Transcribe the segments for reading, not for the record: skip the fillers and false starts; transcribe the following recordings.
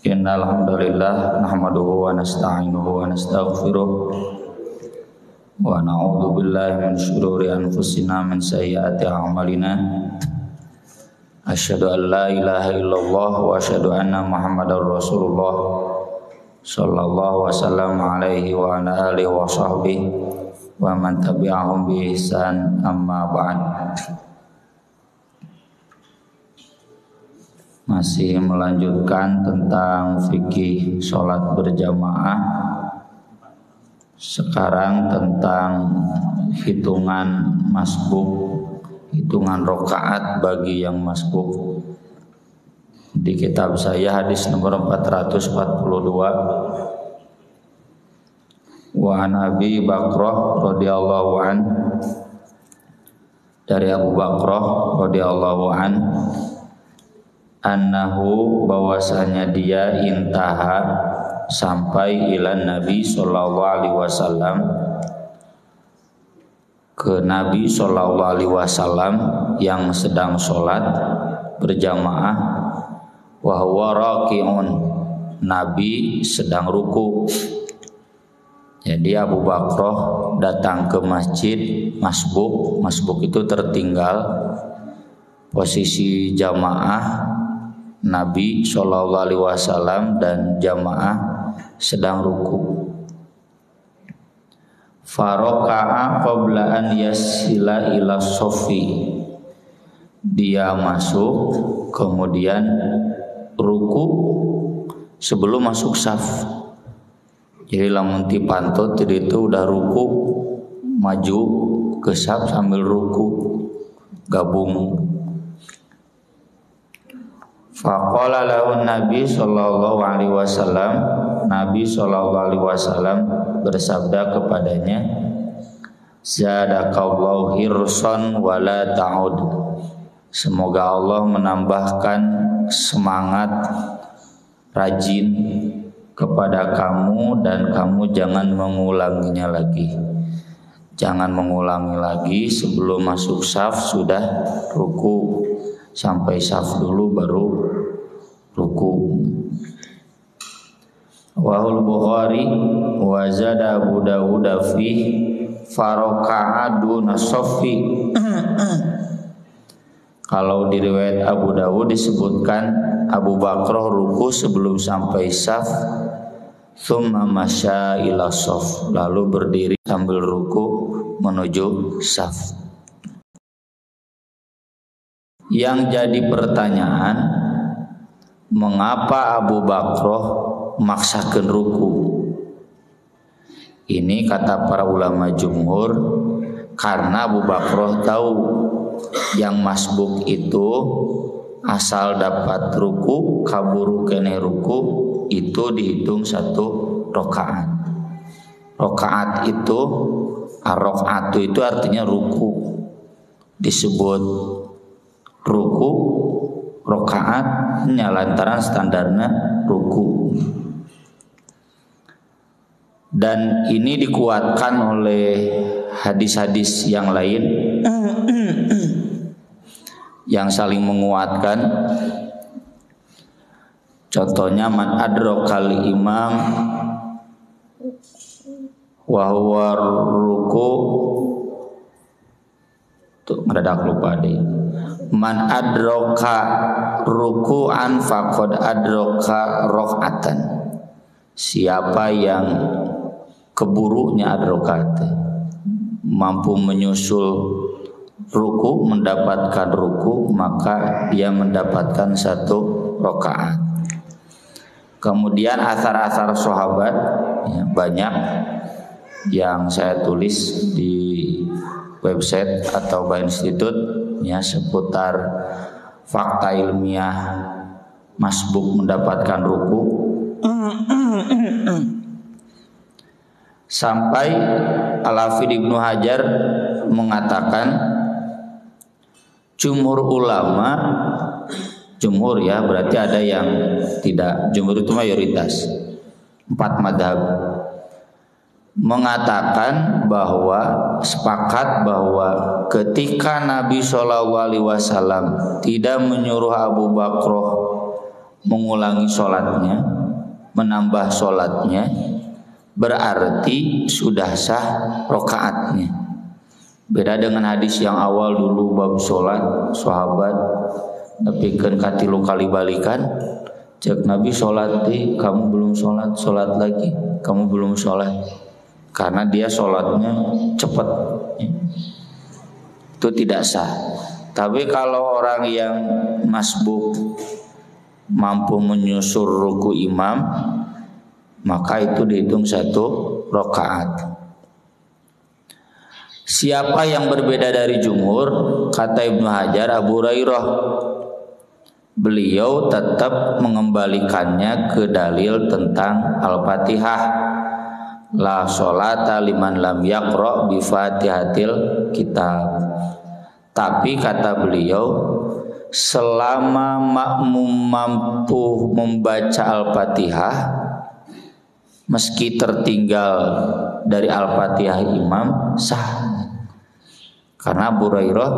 Innal hamdalillah nahmaduhu wa nasta'inuhu wa nastaghfiruh wa na'udzu billahi min shururi anfusina min sayyiati a'malina. Asyhadu an la ilaha illallah wa asyhadu anna Muhammadar Rasulullah sallallahu wasallam alaihi wa ala alihi wa sahbihi wa man tabi'ahum bi ihsan, amma ba'd. Masih melanjutkan tentang fikih sholat berjamaah. Sekarang tentang hitungan masbuk, hitungan rokaat bagi yang masbuk. Di kitab saya hadis nomor 442. Wa an Abi Bakrah radhiyallahu an, dari Abu Bakrah radhiyallahu an, annahu bahwasanya dia intaha sampai ila Nabi sallallahu alaihi wasallam, ke Nabi sallallahu alaihi wasallam yang sedang sholat berjamaah, wa huwa raqi'un, Nabi sedang ruku. Jadi Abu Bakrah datang ke masjid masbuk. Masbuk itu tertinggal, posisi jamaah Nabi Shallallahu Alaihi Wasallam dan jamaah sedang ruku. Faroka'a qabla an yasila ila sofi, dia masuk kemudian ruku sebelum masuk saf. Jadi lamun ti pantut jadi itu udah ruku, maju ke saf sambil ruku, gabung. Faqala lahu Nabi sallallahu alaihi wasallam, Nabi sallallahu alaihi wasallam bersabda kepadanya, zadakallahu hirsan wala ta'ud, semoga Allah menambahkan semangat, rajin kepada kamu dan kamu jangan mengulanginya lagi. Jangan mengulangi lagi, sebelum masuk saf sudah ruku, sampai saf dulu baru ruku. Wahul Bukhari wa zada Abu Dawud fi faraka'a duna saffi. Kalau di riwayat Abu Dawud disebutkan Abu Bakrah ruku sebelum sampai saf, thumma masya ila saf, lalu berdiri sambil ruku menuju saf. Yang jadi pertanyaan, mengapa Abu Bakrah maksakeun ruku? Ini kata para ulama jumhur, karena Abu Bakrah tahu yang masbuk itu asal dapat ruku, kaburu kene ruku, itu dihitung satu rokaat. Rokaat itu, ar-rokaatu itu artinya ruku, disebut ruku, rokaat lantaran standarnya ruku. Dan ini dikuatkan oleh hadis-hadis yang lain yang saling menguatkan. Contohnya man adrokal imam wa huwa ruku, tuh mendadak lupa deh. Man adroka ruku'an faqad adroka rok'atan, siapa yang keburunya adrokat, mampu menyusul ruku, mendapatkan ruku, maka dia mendapatkan satu rokaat. Kemudian asar-asar sahabat ya, banyak yang saya tulis di website atau by institute ya, seputar fakta ilmiah masbuk mendapatkan ruku. Sampai Al-Hafidz Ibnu Hajar mengatakan, jumhur ulama, jumhur ya berarti ada yang tidak, jumhur itu mayoritas, 4 madhab, mengatakan bahwa sepakat bahwa ketika Nabi SAW tidak menyuruh Abu Bakrah mengulangi sholatnya, menambah sholatnya, berarti sudah sah rokaatnya. Beda dengan hadis yang awal dulu bab sholat, sahabat nepikeun katilu kali balikan, cek Nabi sholat di, kamu belum sholat, sholat lagi, kamu belum sholat, karena dia sholatnya cepat. Itu tidak sah. Tapi kalau orang yang masbuk mampu menyusul ruku imam, maka itu dihitung satu rakaat. Siapa yang berbeda dari jumhur, kata Ibnu Hajar, Abu Hurairah, beliau tetap mengembalikannya ke dalil tentang Al-Fatihah. La sholata liman lam yaqra bi Fatihatil kitab. Tapi kata beliau, selama makmum mampu membaca Al-Fatihah, meski tertinggal dari Al-Fatihah imam, sah. Karena Abu Hurairah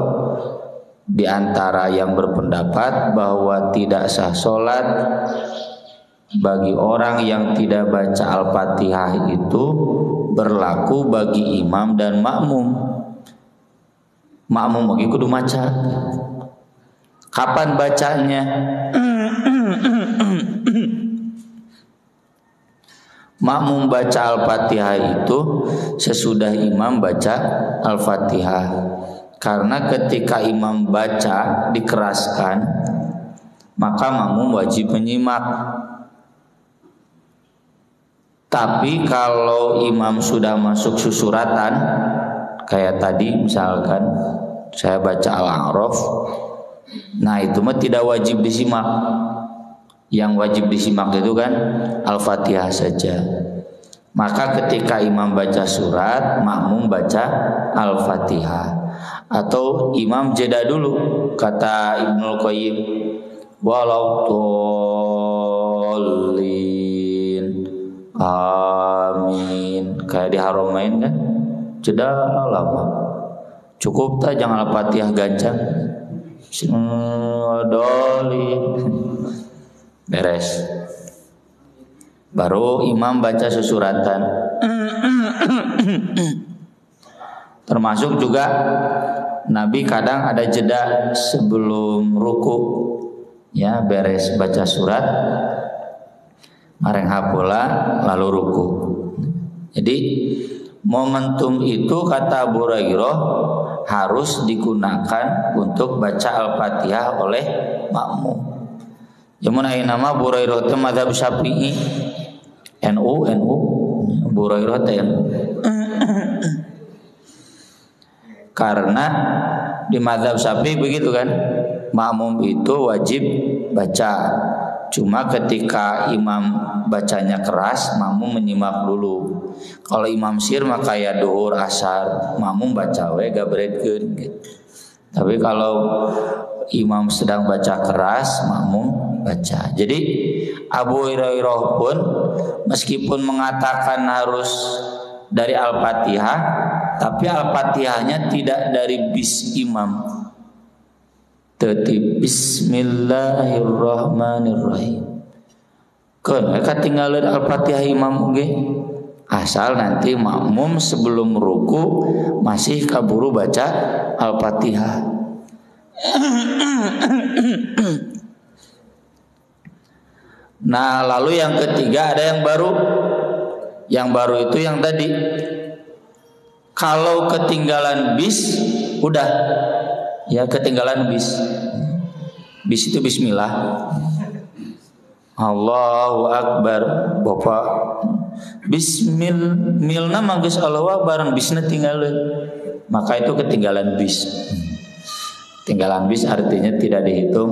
di antara yang berpendapat bahwa tidak sah sholat bagi orang yang tidak baca Al-Fatihah itu berlaku bagi imam dan makmum. Makmum bagi kudu maca. Kapan bacanya? Makmum baca Al-Fatihah itu sesudah imam baca Al-Fatihah. Karena ketika imam baca dikeraskan, maka makmum wajib menyimak. Tapi kalau imam sudah masuk susuratan, kayak tadi misalkan saya baca Al-A'raf, nah itu mah tidak wajib disimak. Yang wajib disimak itu kan Al-Fatihah saja. Maka ketika imam baca surat, makmum baca Al-Fatihah. Atau imam jeda dulu, kata Ibnul Qayyim, walau tolin, amin. Kayak di Haramain kan, jeda lama. Cukup tak jangan Al-Fatihah gancang. Dolin. Beres. Baru imam baca susuratan. Termasuk juga Nabi kadang ada jeda sebelum ruku, ya, beres baca surat, mareng hapola lalu ruku. Jadi momentum itu kata Abu Hurairah harus digunakan untuk baca Al-Fatihah oleh makmum. Jamun aya nama Abu Hurairah teh mazhab Syafi'i. NU Abu Hurairah teh. Karena di mazhab Syafi'i begitu kan, makmum itu wajib baca. Cuma ketika imam bacanya keras, makmum menyimak dulu. Kalau imam sir maka ya duhur asar, makmum baca we gabredkeun gitu. Tapi kalau imam sedang baca keras, makmum baca. Jadi Abu Hurairah pun meskipun mengatakan harus dari Al-Fatihah, tapi Al-Fatihahnya tidak dari bis imam. Tetep Bismillahirrahmanirrahim. Kan ketinggalan Al-Fatihah imam oge. Asal nanti makmum sebelum ruku masih kaburu baca Al-Fatihah. Nah, lalu yang ketiga ada yang baru. Yang baru itu yang tadi, kalau ketinggalan bis, udah ya ketinggalan bis. Bis itu bismillah. Allahu Akbar. Bapak Bismillah magis Allahu Akbar, bisna tinggalan. Maka itu ketinggalan bis. Ketinggalan bis artinya tidak dihitung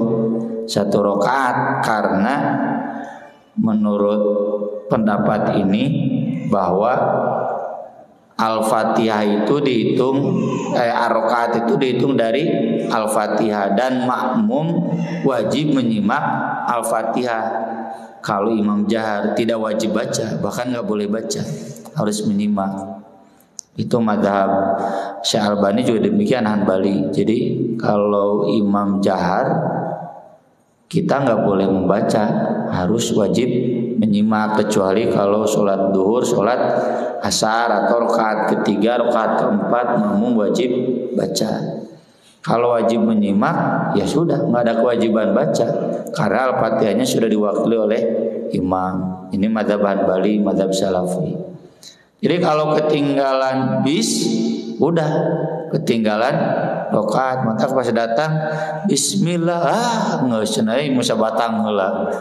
satu rakaat, karena menurut pendapat ini bahwa Al-Fatihah itu dihitung, rakaat itu dihitung dari Al-Fatihah, dan makmum wajib menyimak Al-Fatihah. Kalau imam jahar tidak wajib baca, bahkan nggak boleh baca, harus menyimak. Itu mazhab Syekh Albani juga demikian, Hanbali. Jadi kalau imam jahar kita nggak boleh membaca, harus wajib menyimak, kecuali kalau sholat duhur, sholat asar atau rakaat ketiga, rakaat keempat makmum wajib baca. Kalau wajib menyimak ya sudah, nggak ada kewajiban baca karena Al-Fatihahnya sudah diwakili oleh imam. Ini mazhab Hanbali, mazhab Salafi. Jadi kalau ketinggalan bis, udah ketinggalan rakaat, maka pas datang bismillah, nggak senai musa batang heula.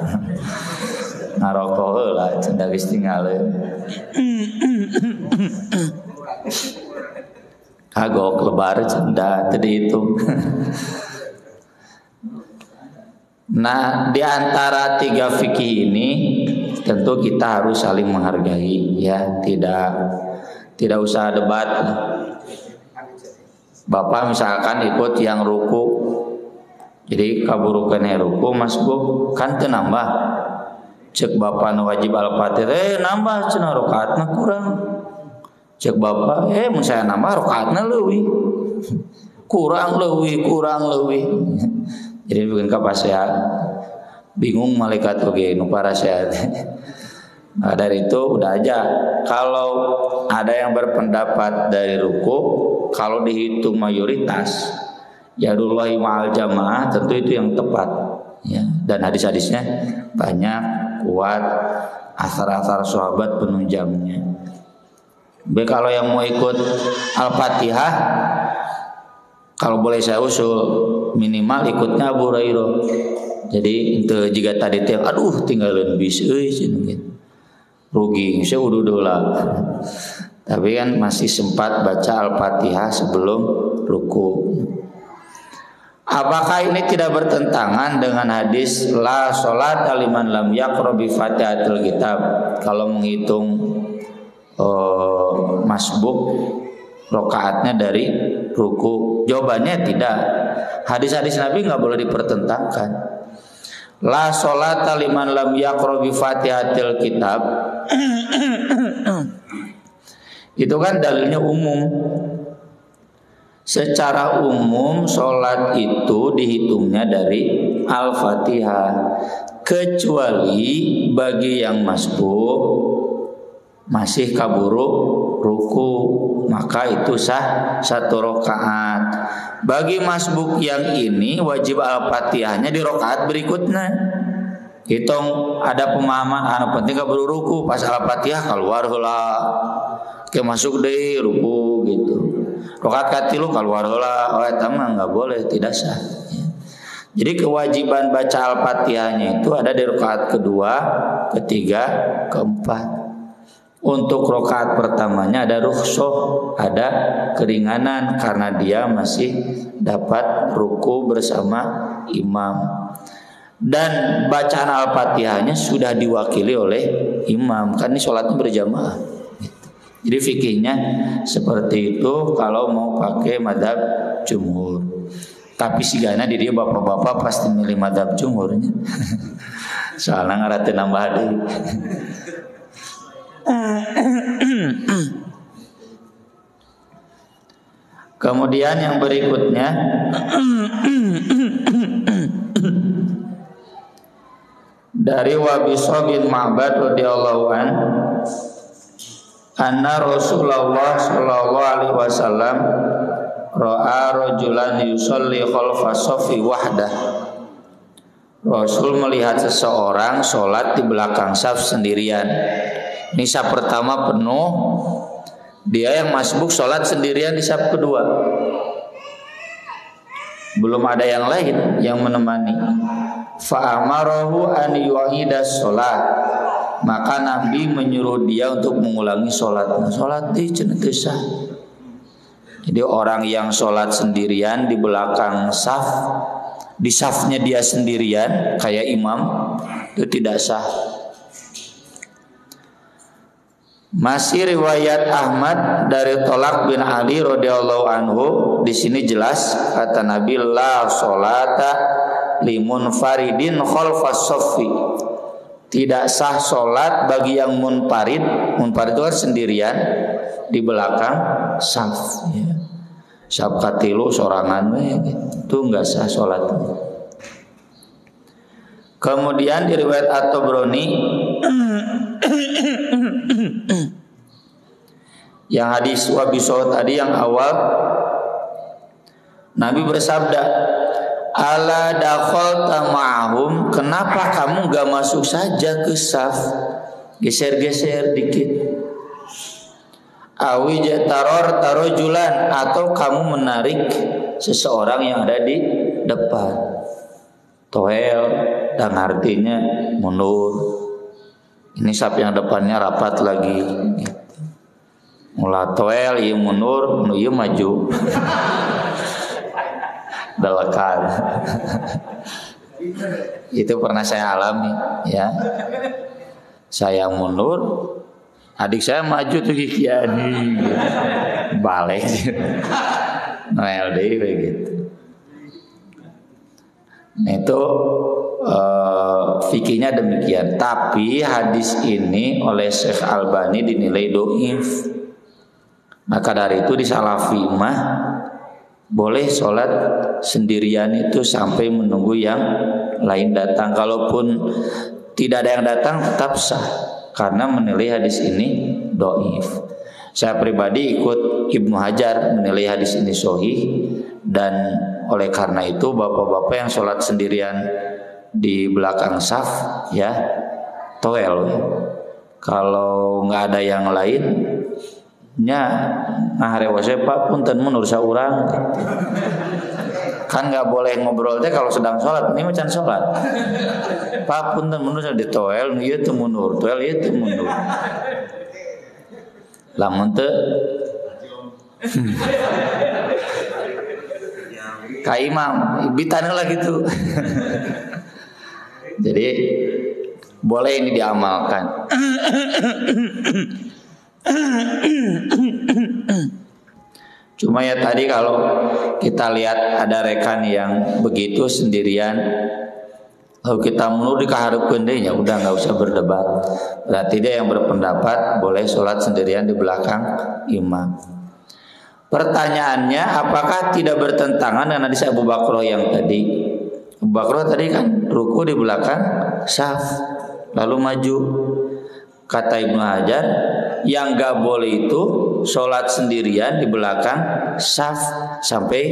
Ngarokok heula cenah geus tinggalin. Kagok lebar cenda tadi itu. Nah, di antara tiga fikih ini tentu kita harus saling menghargai, ya, tidak usah debat. Bapak misalkan ikut yang ruku, jadi kaburukan ruku masbuk kan teu nambah. Cek bapak nu wajib Al-Fatihah, nambah cenah rakaatna kurang. Cek bapak, mun saya nambah rakaatna leuwih. Kurang leuwih. Jadi bikin kapasehat. Bingung malaikat oge nu parasehat. Nah, dari itu udah aja. Kalau ada yang berpendapat dari ruku, kalau dihitung mayoritas yadullahi ma'al jamaah, tentu itu yang tepat, ya. Dan hadis-hadisnya banyak, kuat, asar-asar sahabat penunjangnya. Kalau yang mau ikut Al-Fatihah, kalau boleh saya usul minimal ikutnya Abu Hurairah. Jadi itu jika tadi tiang, aduh tinggalin bis, rugi, saya udah lah. Tapi kan masih sempat baca Al-Fatihah sebelum ruku. Apakah ini tidak bertentangan dengan hadis la sholat liman lam yaqra bi Fatihatil Kitab? Kalau menghitung masbuk rokaatnya dari ruku, jawabannya tidak. Hadis-hadis Nabi nggak boleh dipertentangkan. La sholat liman lam yaqra bi Fatihatil Kitab itu kan dalilnya umum. Secara umum sholat itu dihitungnya dari Al-Fatihah, kecuali bagi yang masbuk masih kaburu ruku, maka itu sah satu rakaat. Bagi masbuk yang ini wajib Al-Fatihahnya di rakaat berikutnya. Hitung ada pemahaman anu penting kaburu ruku, pas Al-Fatihah keluar heula, ke masuk deh ruku gitu. Rakaat katilu keluar heula, oh eta mah enggak boleh, tidak sah. Jadi kewajiban baca Al-Fatihahnya itu ada di rakaat kedua, ketiga, keempat. Untuk rakaat pertamanya ada rukhsah, ada keringanan karena dia masih dapat ruku bersama imam. Dan bacaan Al-Fatihahnya sudah diwakili oleh imam, kan ini sholatnya berjamaah. Jadi fikihnya seperti itu kalau mau pakai madhab jumhur. Tapi sigana di dia bapak-bapak pasti milih madhab jumhurnya. Soalnya ngarate nambah deh. Kemudian yang berikutnya dari Wabisa bin Ma'bad radhiyallahu an, anna Rasulullah sallallahu alaihi wasallam ra'a rajulan yusalli khalfa shaffi wahdah. Rasul melihat seseorang sholat di belakang saf sendirian. Ini saf pertama penuh, dia yang masbuk sholat sendirian di saf kedua. Belum ada yang lain yang menemani. Fa'amarahu an yu'idas sholat. Maka Nabi menyuruh dia untuk mengulangi sholat. Sholat di cenetesah. Jadi orang yang sholat sendirian di belakang saf, di safnya dia sendirian kayak imam, itu tidak sah. Masih riwayat Ahmad dari Tolak bin Ali radhiyallahu anhu, di sini jelas kata Nabi la sholata limun faridin khalfas shaffi. Tidak sah sholat bagi yang munfarid. Munfarid itu kan sendirian di belakang saf, ya. Saf katilu sorangan itu enggak sah sholat. Kemudian di riwayat At-Tabrani yang hadis Wabi Saud tadi yang awal, Nabi bersabda, ala dakhalta ma'ahum, kenapa kamu gak masuk saja ke saf, geser-geser dikit. Awi jataror tarojulan, atau kamu menarik seseorang yang ada di depan. Toel dan artinya mundur. Ini saf yang depannya rapat lagi. Mula toel ieu mundur, nu ieu maju. Dalekan. Itu pernah saya alami, ya. Saya mundur, adik saya maju tuh kikiani. Balik. Noel deui begitu. Itu fikihnya demikian. Tapi hadis ini oleh Syekh Albani dinilai dhaif. Maka dari itu di Salafi mah boleh sholat sendirian itu sampai menunggu yang lain datang. Kalaupun tidak ada yang datang tetap sah, karena menilai hadis ini dhaif. Saya pribadi ikut Ibnu Hajar menilai hadis ini sahih, dan oleh karena itu bapak-bapak yang sholat sendirian di belakang saf, ya toel. Kalau nggak ada yang lain, nya ngaharewase Pak punten menurut saurang. Kan nggak boleh ngobrol teh kalau sedang sholat, ini macam sholat. Pak punten menurut di toel, ieu teu mundur, toel ieu teu mundur. Lamun teu ka imam bitana lah gitu. Jadi boleh ini diamalkan. Cuma ya tadi kalau kita lihat ada rekan yang begitu sendirian, lalu kita mundur dikahareupeun deui, ya udah nggak usah berdebat. Berarti dia yang berpendapat boleh sholat sendirian di belakang imam. Pertanyaannya, apakah tidak bertentangan dengan hadis Abu Bakrah yang tadi? Abu Bakrah tadi kan ruku di belakang saf, lalu maju. Kata Ibnu Hajar, yang gak boleh itu sholat sendirian di belakang saf sampai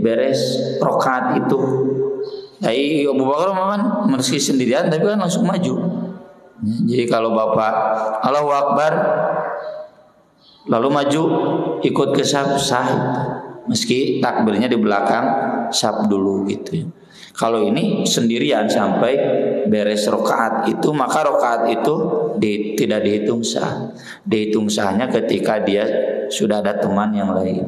beres rokaat itu. Jadi Abu Bakar kan meski sendirian tapi kan langsung maju. Jadi kalau bapak Allahu Akbar lalu maju ikut ke saf sah, meski takbirnya di belakang saf dulu gitu. Kalau ini sendirian sampai beres rokaat itu, maka rokaat itu tidak dihitung sah. Dihitung sahnya ketika dia sudah ada teman yang lain.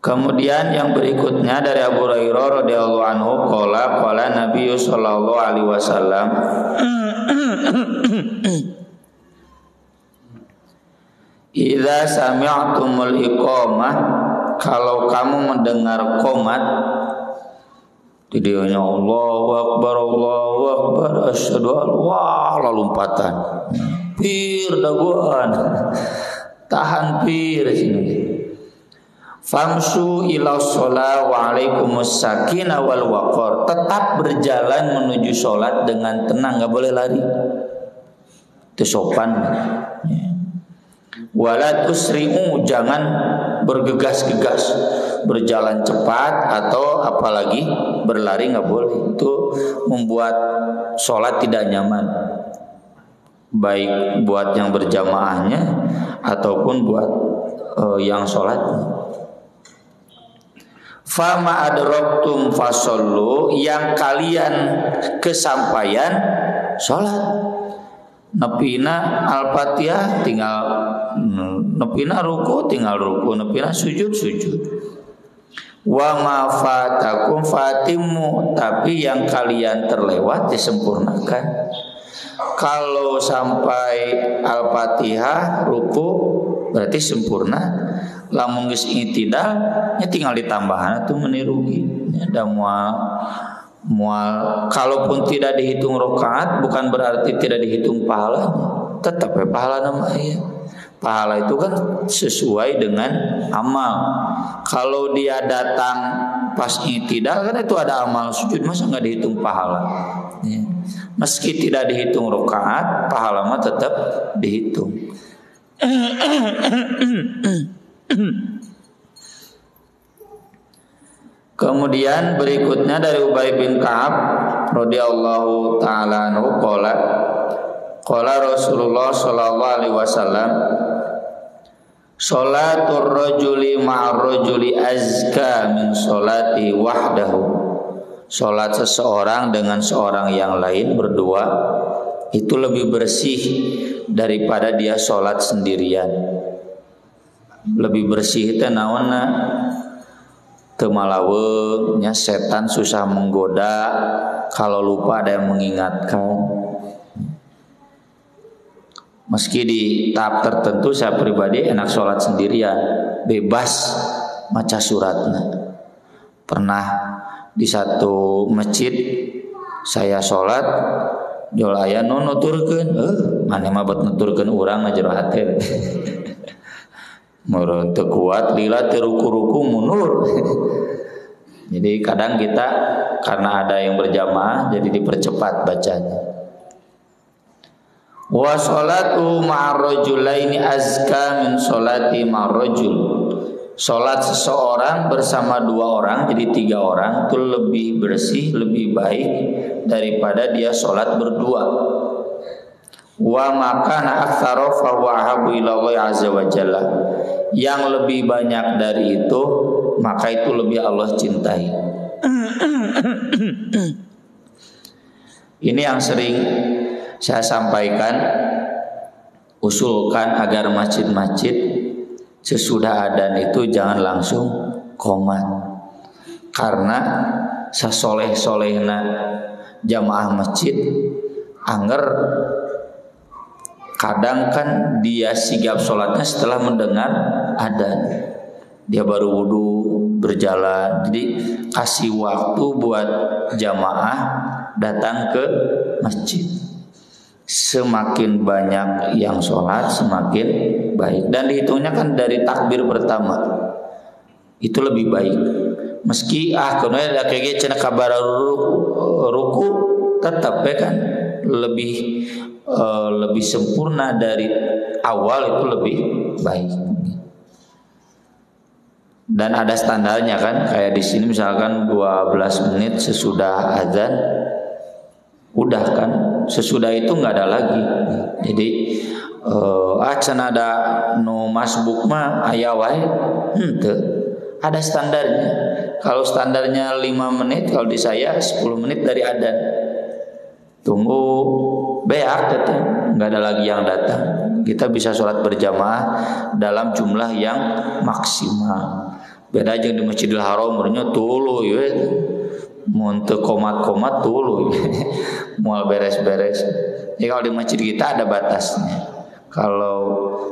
Kemudian yang berikutnya dari Abu Hurairah radhiyallahu anhu qala Nabi sallallahu alaihi wasallam, idza sami'tumul iqamah, kalau kamu mendengar qomat, videonya Allahu Akbar asyhadu an la lompatan pir daguan tahan pir sini. Famsu ila sholat wa alaikumus sakinah wal waqar, tetap berjalan menuju sholat dengan tenang, nggak boleh lari, itu sopan. Wala tusri'u, jangan bergegas-gegas, berjalan cepat atau apalagi berlari nggak boleh. Itu membuat sholat tidak nyaman, baik buat yang berjamaahnya ataupun buat yang sholatnya. Fama adraktum fasollu, yang kalian kesampaian sholat. Nepina al-fatihah tinggal nepina ruku tinggal ruku, nepina sujud sujud. Wa ma fatakum fatimmu, tapi yang kalian terlewat disempurnakan. Kalau sampai al-fatihah ruku berarti sempurna. Lamun geus i'tidal nya tinggal ditambahan atuh menirugi. Ada mual kalaupun tidak dihitung rakaat bukan berarti tidak dihitung pahalanya, tetap pahala namanya. Pahala itu kan sesuai dengan amal. Kalau dia datang pas i'tidal kan itu ada amal sujud, masa nggak dihitung pahala? Ya. Meski tidak dihitung rakaat, pahala mah tetap dihitung. Kemudian berikutnya dari Ubay bin Ka'ab radhiyallahu taala anhu qala Rasulullah sallallahu alaihi wasallam, sholatur rajuli ma'ar rajuli azka min sholati wahdahu. Sholat seseorang dengan seorang yang lain berdua itu lebih bersih daripada dia sholat sendirian. Lebih bersih teh naonna? Teu malaweung nya, setan susah menggoda, kalau lupa ada yang mengingatkan. Meski di tahap tertentu saya pribadi enak sholat sendirian, bebas maca suratna. Pernah di satu masjid saya sholat, jol aya nu nuturkeun, maneh mah bet nuturkeun urang ngajero hate. Meureun teu kuat lila teu ruku-ruku mundur. Jadi kadang kita karena ada yang berjamaah jadi dipercepat bacanya. Wa sholatu ma'ar rajulaini azka min sholati ma'ar rajul. Sholat seseorang bersama dua orang, jadi 3 orang, itu lebih bersih, lebih baik daripada dia sholat berdua. Wa makana aktsara fa huwa ahabbu ila Allah azza wa jalla. Yang lebih banyak dari itu, maka itu lebih Allah cintai. Ini yang sering saya sampaikan, usulkan agar masjid-masjid sesudah adzan itu jangan langsung qomat. Karena sasoleh-solehna jamaah masjid angger kadang kan dia sigap sholatnya setelah mendengar adzan. Dia baru wudu berjalan. Jadi kasih waktu buat jamaah datang ke masjid. Semakin banyak yang sholat semakin baik. Dan dihitungnya kan dari takbir pertama. Itu lebih baik. Meski kemudian kayak cenah kabar ruku tetap ya kan lebih sempurna dari awal, itu lebih baik. Dan ada standarnya kan, kayak di sini misalkan 12 menit sesudah azan, udah kan, sesudah itu nggak ada lagi. Jadi can ada no masbuk mah aya wae, ada standarnya. Kalau standarnya 5 menit, kalau di saya 10 menit dari adzan. Tunggu beak teteh, nggak ada lagi yang datang. Kita bisa sholat berjamaah dalam jumlah yang maksimal. Beda aja di Masjidil Haram, bernya tulu ya, mun teu komat-komat tulu, mual beres-beres. Ya kalau di masjid kita ada batasnya. Kalau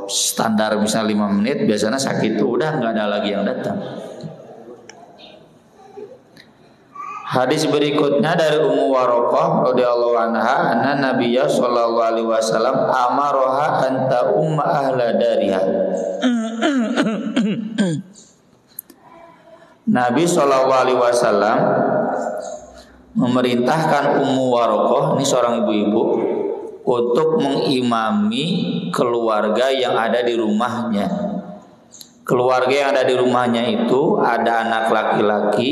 standar misalnya 5 menit, biasanya sakit itu udah nggak ada lagi yang datang. Hadis berikutnya dari Ummu Waraqah radhiyallahu anha, anna Nabiyya sallallahu alaihi wasallam amaroha anta umma ahla dariha. Nabi sallallahu alaihi wasallam memerintahkan Ummu Waraqah, ini seorang ibu-ibu, untuk mengimami keluarga yang ada di rumahnya. Keluarga yang ada di rumahnya itu ada anak laki-laki,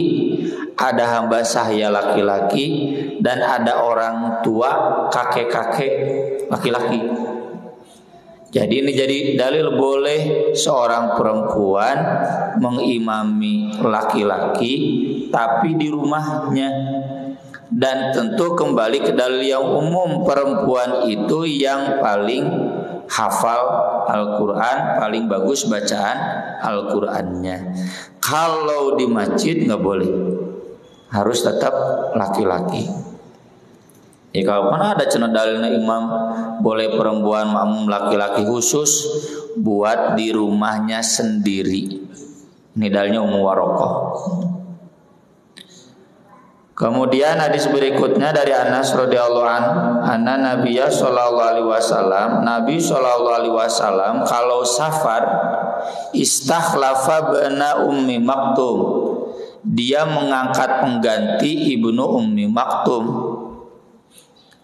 ada hamba sahaya laki-laki, dan ada orang tua kakek-kakek laki-laki. Jadi ini jadi dalil boleh seorang perempuan mengimami laki-laki tapi di rumahnya. Dan tentu kembali ke dalil yang umum, perempuan itu yang paling hafal Al-Quran, paling bagus bacaan Al-Qurannya. Kalau di masjid nggak boleh, harus tetap laki-laki. Ya kalau mana ada cenah dalilnya imam boleh perempuan makmum laki-laki khusus buat di rumahnya sendiri. Ini dalilnya Ummu Waraqah. Kemudian hadis berikutnya dari Anas radhiyallahu anhu, anna Nabiyya sallallahu alaihi wasallam, Nabi sallallahu alaihi wasallam kalau safar istakhlafa bana Ummi Maktum. dia mengangkat pengganti Ibnu Ummi Maktum,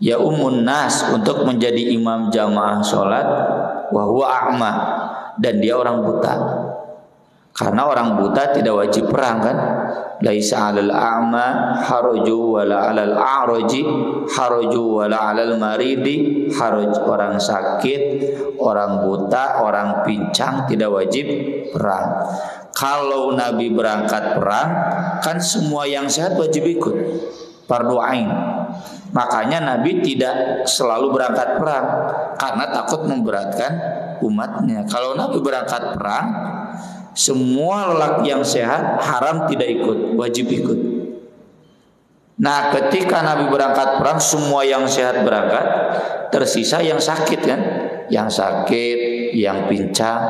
ya ummun nas, untuk menjadi imam jamaah sholat, wa huwa a'ma, dan dia orang buta. Karena orang buta tidak wajib perang kan? Laisa 'alal a'ma haraju wala 'alal a'raji haraju wala 'alal maridi haraj. Orang sakit, orang buta, orang pincang tidak wajib perang. Kalau Nabi berangkat perang, kan semua yang sehat wajib ikut, fardu ain. Makanya Nabi tidak selalu berangkat perang karena takut memberatkan umatnya. Kalau Nabi berangkat perang, semua lelaki yang sehat haram tidak ikut, wajib ikut. Nah, ketika Nabi berangkat perang, semua yang sehat berangkat, tersisa yang sakit kan, yang sakit, yang pincang.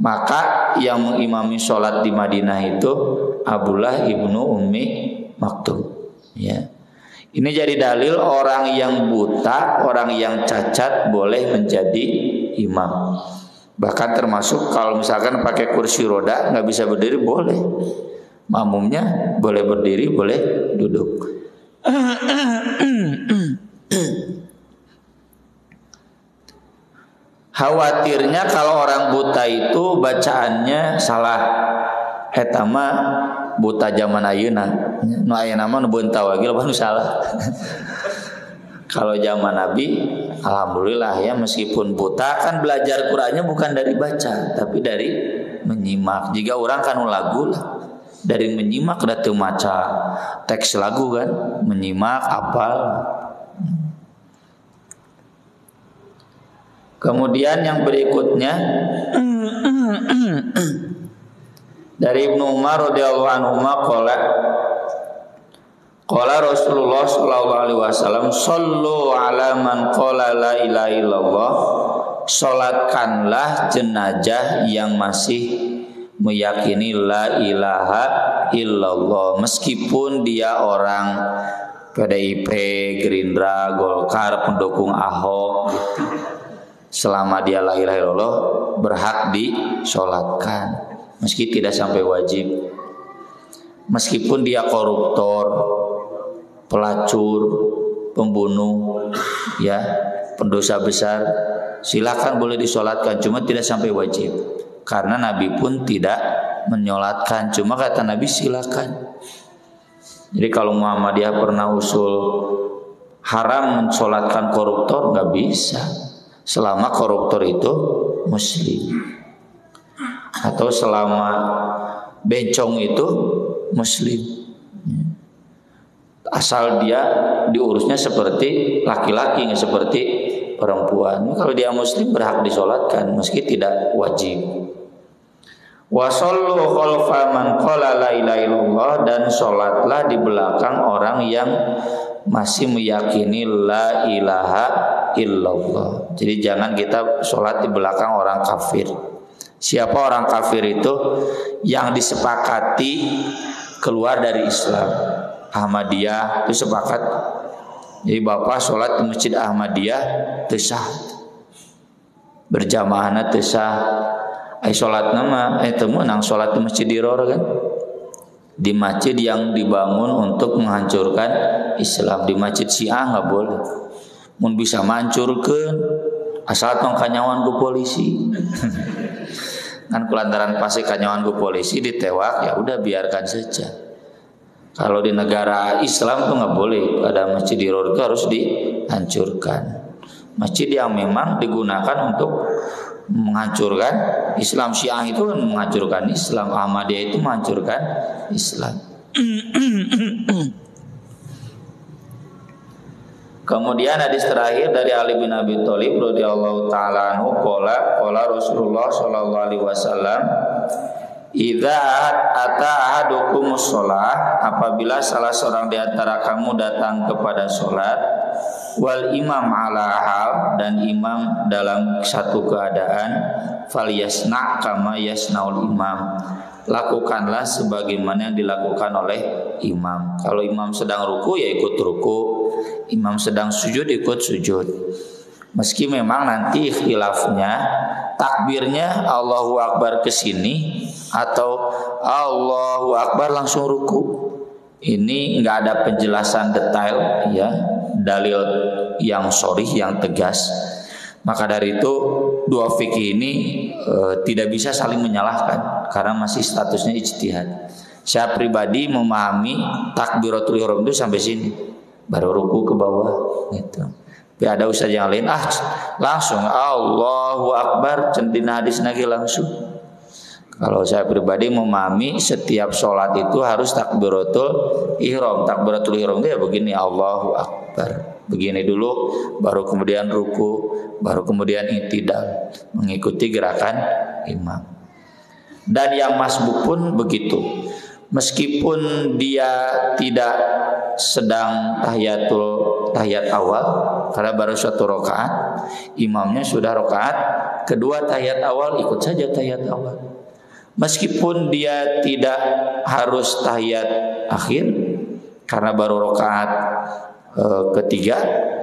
Maka yang mengimami sholat di Madinah itu Abdullah ibnu Ummi Maktum. Ya. Ini jadi dalil orang yang buta, orang yang cacat boleh menjadi imam. Bahkan termasuk kalau misalkan pakai kursi roda nggak bisa berdiri boleh. Makmumnya boleh berdiri, boleh duduk. Khawatirnya kalau orang buta itu bacaannya salah. Etama buta zaman ayeuna. Nu ayeuna mah nu beunta wae lamun salah. Kalau zaman Nabi, alhamdulillah ya, meskipun buta kan belajar Qur'annya bukan dari baca, tapi dari menyimak. Jika orang kan lagu lah, dari menyimak da teu maca teks lagu kan, menyimak apal. Kemudian yang berikutnya dari Ibnu Umar radhiyallahu anhu qala Rasulullah sallallahu alaihi wasallam, "Shallu ala man qala la ilaha illallah." Salatkanlah jenazah yang masih meyakini la ilaha illallah, meskipun dia orang PDIP, Gerindra, Golkar, pendukung Ahok. Selama dia la ilaha illallah berhak disolatkan, meski tidak sampai wajib. Meskipun dia koruptor, pelacur, pembunuh, ya, pendosa besar, silakan boleh disolatkan, cuma tidak sampai wajib. Karena Nabi pun tidak menyolatkan, cuma kata Nabi silakan. Jadi kalau Muhammadiyah pernah usul haram mensolatkan koruptor, nggak bisa, selama koruptor itu muslim, atau selama bencong itu muslim, asal dia diurusnya seperti laki-laki, nggak seperti perempuan. Kalau dia muslim berhak disolatkan meski tidak wajib. Wa sallu khalfa man qala la ilaha illallah, dan solatlah di belakang orang yang masih meyakini la ilaha illallah. Jadi jangan kita solat di belakang orang kafir. Siapa orang kafir itu? Yang disepakati keluar dari Islam. Ahmadiyah itu sepakat. Jadi bapak sholat di Masjid Ahmadiyah tesah, berjamaahna tesah. Sholat nama temenang sholat di Masjid Diror kan, di masjid yang dibangun untuk menghancurkan Islam. Di masjid Syiah nggak boleh. Mun bisa mancurkeun asal tong kanyawan ku polisi. Kan kulantaran pasti kanyawan ku polisi ditewak, ya udah biarkan saja. Kalau di negara Islam tuh nggak boleh, ada Masjid Diror itu harus dihancurkan. Masjid yang memang digunakan untuk menghancurkan Islam. Syiah itu kan menghancurkan Islam, Ahmadiyah itu menghancurkan Islam. Kemudian hadis terakhir dari Ali bin Abi Thalib radhiyallahu taala anhu, qala Rasulullah sallallahu alaihi wasallam, idza ata ahadukumus shalah, apabila salah seorang di antara kamu datang kepada salat, wal imam ala hal, dan imam dalam satu keadaan, falyasna kama yasnaul imam, lakukanlah sebagaimana yang dilakukan oleh imam. Kalau imam sedang ruku ya ikut ruku, imam sedang sujud ikut sujud. Meski memang nanti khilafnya takbirnya Allahu Akbar ke sini atau Allahu Akbar langsung ruku. Ini nggak ada penjelasan detail ya, dalil yang sharih yang tegas. Maka dari itu dua fikih ini tidak bisa saling menyalahkan karena masih statusnya ijtihad. Saya pribadi memahami takbiratul ihram itu sampai sini, baru ruku ke bawah gitu. Tapi ada ustaz yang lain langsung Allahu Akbar centina hadis lagi langsung. Kalau saya pribadi memahami setiap sholat itu harus takbiratul ihram. Takbiratul ihram itu ya begini, Allahu Akbar. Begini dulu, baru kemudian ruku, baru kemudian i'tidal, mengikuti gerakan imam. Dan yang masbuk pun begitu. Meskipun dia tidak sedang tahiyat awal karena baru satu rakaat, imamnya sudah rakaat kedua tahiyat awal, ikut saja tahiyat awal. Meskipun dia tidak harus tahiyat akhir karena baru rakaat ketiga,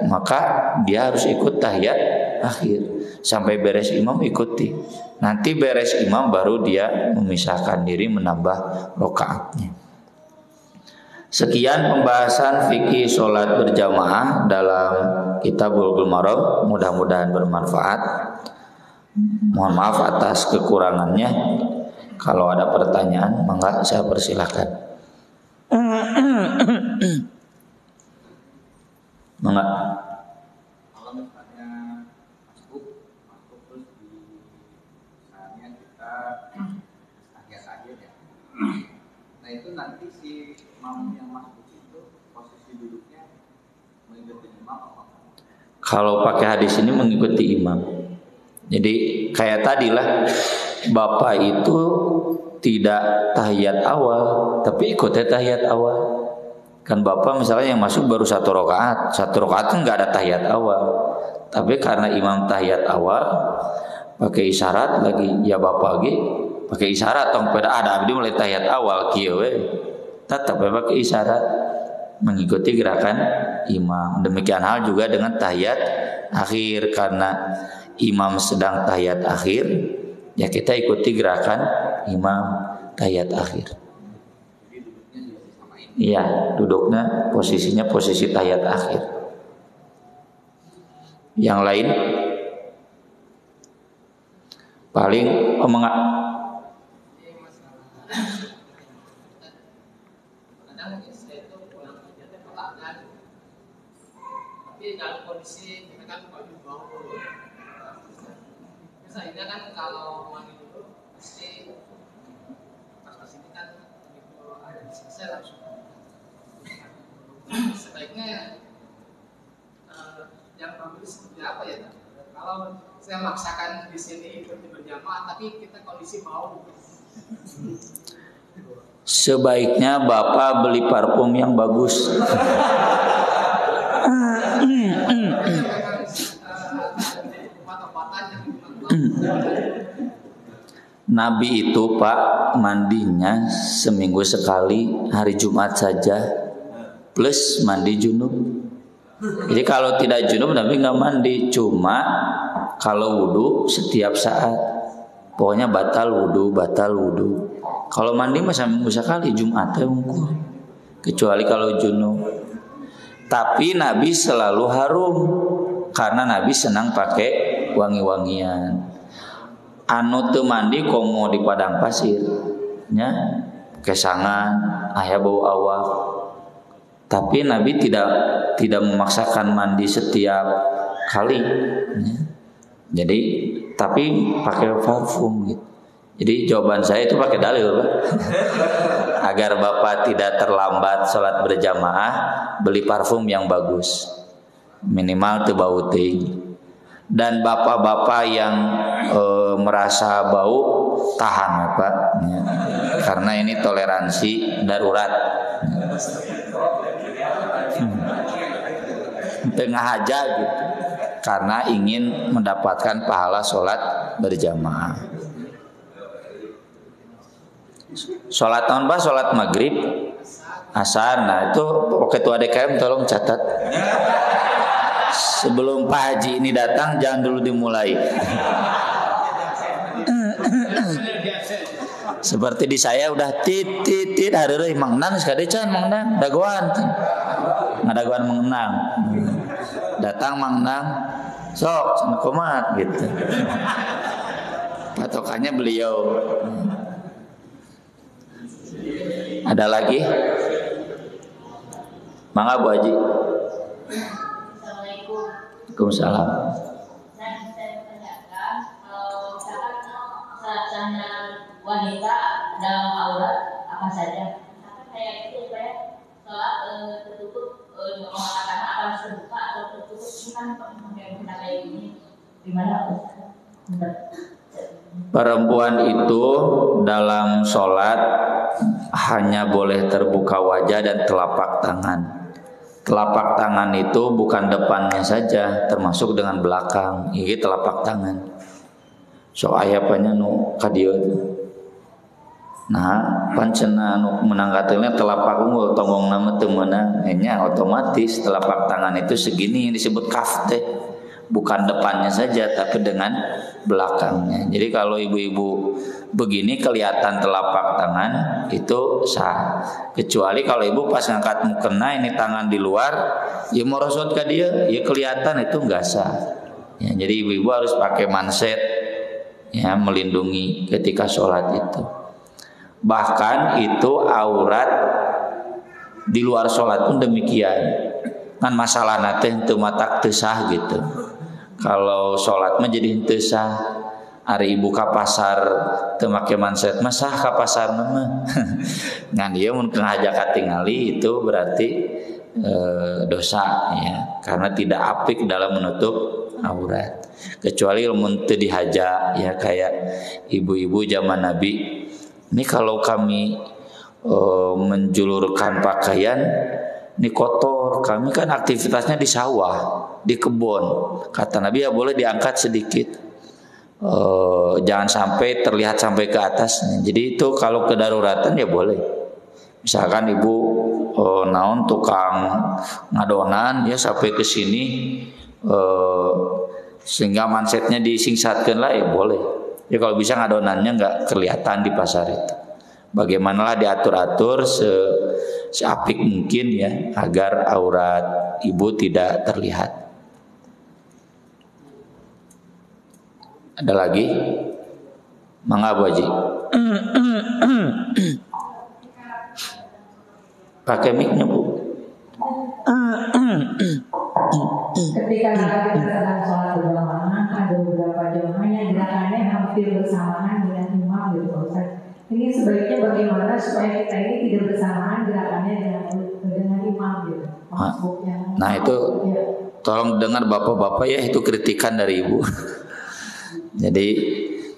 maka dia harus ikut tahiyat akhir sampai beres imam ikuti. Nanti beres imam baru dia memisahkan diri menambah rakaatnya. Sekian pembahasan fikih sholat berjamaah dalam kitab Bulughul Maram. Mudah-mudahan bermanfaat. Mohon maaf atas kekurangannya. Kalau ada pertanyaan, mangga saya persilahkan. Mangga. Kalau misalnya masuk terus di misalnya kita akhir-akhir ya. Nah itu nanti si imam yang masuk itu posisi duduknya mengikuti imam apa? Kalau pakai hadis ini mengikuti imam. Jadi kayak tadi lah, bapak itu tidak tahiyat awal, tapi ikutnya tahiyat awal. Kan bapak misalnya yang masuk baru satu rakaat kan nggak ada tahiyat awal. Tapi karena imam tahiyat awal, pakai isyarat lagi, ya bapak lagi pakai isyarat. Tong pada ada abdi mulai tahiyat awal kieu tetap pakai isyarat mengikuti gerakan imam. Demikian hal juga dengan tahiyat akhir, karena imam sedang tahiyat akhir, ya kita ikuti gerakan imam tahiyat akhir. Iya, duduknya posisinya posisi tahiyat akhir. Yang lain paling tapi dalam kondisi kita kan wajib bau dulu. Misalnya kan kalau mandi dulu pasti pas ini kan itu ada selesai langsung. Sebaiknya yang bagus seperti apa ya? Kalau saya maksakan di sini ikut berjamaah tapi kita kondisi bau. Sebaiknya bapak beli parfum yang bagus. Nabi itu Pak mandinya seminggu sekali, hari Jumat saja, plus mandi junub. Jadi kalau tidak junub Nabi nggak mandi, cuma kalau wudhu setiap saat. Pokoknya batal wudhu. Kalau mandi mah seminggu sekali, Jumat ya unggul. Kecuali kalau junub. Tapi Nabi selalu harum karena Nabi senang pakai wangi-wangian. Anu teu mandi komo di padang pasir nya kesangan aya bau awak. Tapi Nabi tidak memaksakan mandi setiap kali ya. Jadi tapi pakai parfum gitu. Jadi jawaban saya itu pakai dalil Pak. Agar Bapak tidak terlambat sholat berjamaah, beli parfum yang bagus, minimal teu bau teuing. Dan bapak-bapak yang merasa bau tahan ya Pak ya. Karena ini toleransi darurat tengah aja gitu, karena ingin mendapatkan pahala sholat berjamaah. Sholat tahun Pak, sholat maghrib, asar. Nah itu ketua DKM tolong catat. Sebelum Pak Haji ini datang jangan dulu dimulai. Seperti di saya udah tit hari mangnan sekali can mangnan dagoan ngadagoan mengenang datang mangnan sok sana komat gitu patokannya beliau. Ada lagi? Mangga Bu Haji. Assalamualaikum. Waalaikumsalam. Saya tanyakan misalkan wanita dalam aurat apa saja. Misalkan kayak itu saya sholat tertutup mengatakan apa harus terbuka atau tertutup ini kan pakai benda kayak gini gimana Ustaz? Perempuan itu dalam sholat hanya boleh terbuka wajah dan telapak tangan. Telapak tangan itu bukan depannya saja, termasuk dengan belakang. Ini telapak tangan. So ayapanya nu kadieu. Nah, pancena nu menangkatelnya telapak unggul tonggong nama teu meunang, nya otomatis telapak tangan itu segini yang disebut kaf teh. Bukan depannya saja tapi dengan belakangnya. Jadi kalau ibu-ibu begini kelihatan telapak tangan itu sah. Kecuali kalau ibu pas ngangkat mukena ini tangan di luar, ya morosot ke dia, ya kelihatan itu enggak sah. Ya, jadi ibu-ibu harus pakai manset ya melindungi ketika sholat itu. Bahkan itu aurat di luar sholat pun demikian. Kan masalah nate teu matak teu sah gitu. Kalau sholat mah jadi henteu sah. Ari ibu ka pasar teu make manset mah sah ka pasar mah. Ngan ieu mun ngaja katingali itu berarti dosa ya, karena tidak apik dalam menutup aurat. Kecuali mun teu dihaja ya kayak ibu-ibu zaman Nabi. Ini kalau kami menjulurkan pakaian ini kotor, kami kan aktivitasnya di sawah, di kebun. Kata Nabi ya boleh diangkat sedikit, jangan sampai terlihat sampai ke atas. Jadi itu kalau kedaruratan ya boleh. Misalkan ibu naon tukang ngadonan ya sampai ke sini, sehingga mansetnya disingsatkeun lah ya boleh. Ya kalau bisa ngadonannya nggak kelihatan di pasar itu. Bagaimanalah diatur-atur seapik mungkin ya agar aurat ibu tidak terlihat. Ada lagi? Mangga Bu Haji. Pakai mic-nya Bu. Ketika kita sedang sholat berjamaah, ada beberapa jamaah yang gerakannya hampir bersamaan dengan imam gitu Ustaz. Ini sebaiknya bagaimana supaya kita ini tidak bersamaan gerakannya dengan imam gitu. Nah itu tolong dengar bapak-bapak ya, itu kritikan dari ibu. Jadi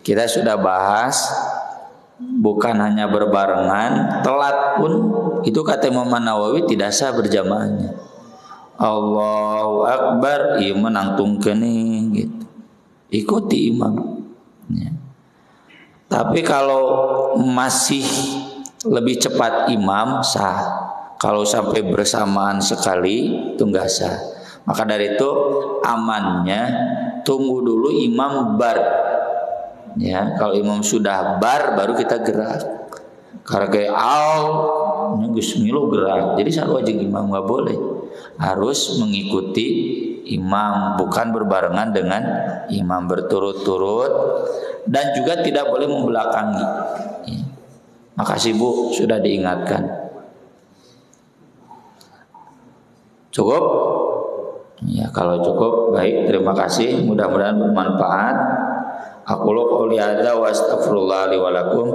kita sudah bahas bukan hanya berbarengan, telat pun itu kata Imam Nawawi tidak sah berjamaahnya. Allahu Akbar, iya menangtungkeun gitu. Ikuti imam. Ya. Tapi kalau masih lebih cepat imam sah. Kalau sampai bersamaan sekali itu enggak sah. Maka dari itu amannya tunggu dulu imam bar. Ya, kalau imam sudah bar baru kita gerak. Karena kayak geus milu gerak. Jadi sarua jeung imam enggak boleh. Harus mengikuti imam, bukan berbarengan dengan imam, berturut-turut, dan juga tidak boleh membelakangi. Ya. Makasih Bu sudah diingatkan. Cukup? Ya kalau cukup baik, terima kasih. Mudah-mudahan bermanfaat. Aku qouli hadza wa astaghfirullah li wa lakum.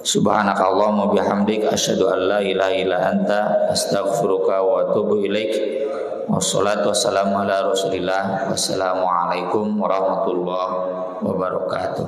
Subhanakallahumma bihamdik asyhadu an la ilaha illa anta astaghfiruka wa atubu ilaik. Wassalatu wassalamu ala Rasulillah. Wassalamualaikum warahmatullahi wabarakatuh.